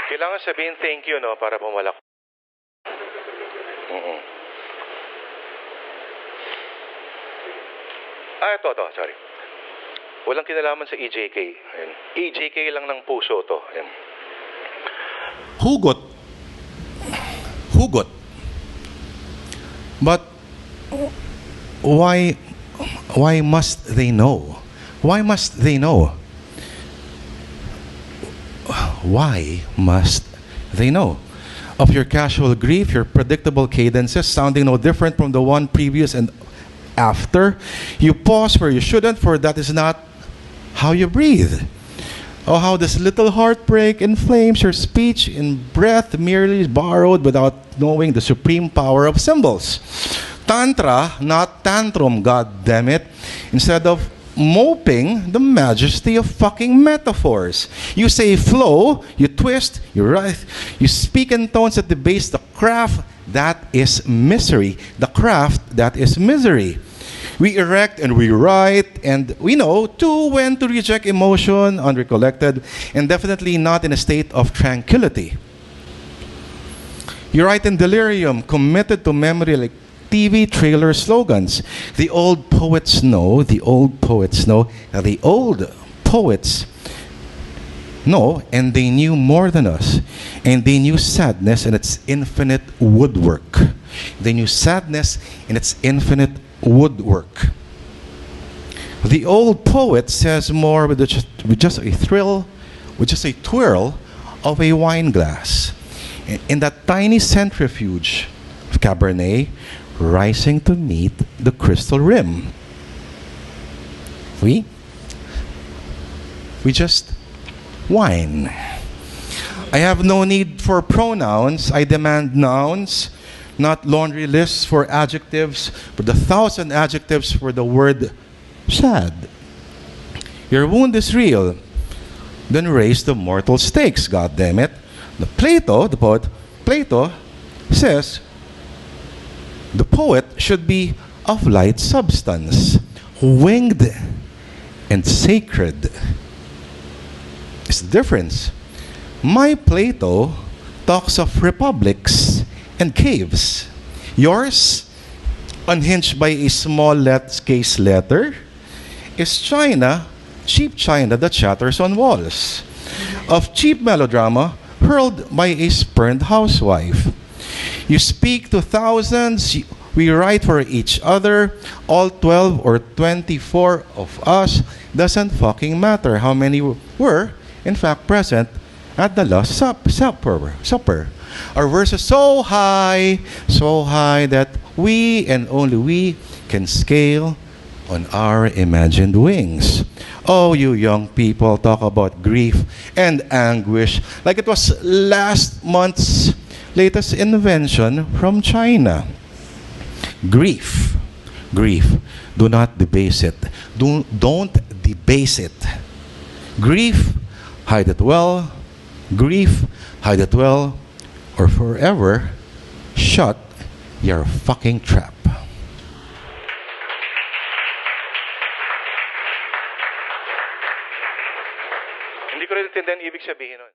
Kailangan sabihin thank you, no, para pumalak. Ito, sorry. Walang kinalaman sa EJK. Ayan. EJK lang ng puso to. Ayan. Hugot. Hugot. But why must they know? Why must they know? Why must they know? Of your casual grief, your predictable cadences sounding no different from the one previous and after. You pause where you shouldn't, for that is not how you breathe. Oh, how this little heartbreak inflames your speech in breath merely borrowed without knowing the supreme power of symbols. Tantra, not tantrum, God damn it. Instead of moping the majesty of fucking metaphors. You say flow, you twist, you writhe, you speak in tones that debase the craft that is misery. The craft that is misery. We erect and we write, and we know, too, when to reject emotion, unrecollected, and definitely not in a state of tranquility. You write in delirium, committed to memory like TV trailer slogans. The old poets know, the old poets know, the old poets know, and they knew more than us. And they knew sadness and its infinite woodwork. They knew sadness and its infinite woodwork. The old poet says more with just a thrill, with just a twirl of a wine glass. In that tiny centrifuge of Cabernet, rising to meet the crystal rim. We just wine. I have no need for pronouns. I demand nouns, not laundry lists for adjectives, but 1,000 adjectives for the word sad. Your wound is real. Then raise the mortal stakes, goddammit. The poet Plato says, the poet should be of light substance, winged and sacred. It's the difference. My Plato talks of republics and caves. Yours, unhinged by a small case letter, is China, cheap China that shatters on walls. Of cheap melodrama hurled by a spurned housewife. You speak to thousands, we write for each other, all 12 or 24 of us, doesn't fucking matter how many were, in fact, present at the last supper. Our verse is so high that we and only we can scale on our imagined wings. Oh, you young people talk about grief and anguish like it was last month's latest invention from China. Grief. Do not debase it. Don't debase it. Grief, hide it well. Grief, hide it well. Or forever, shut your fucking trap. Hindi ko rin intindihan ibig sabihin nun.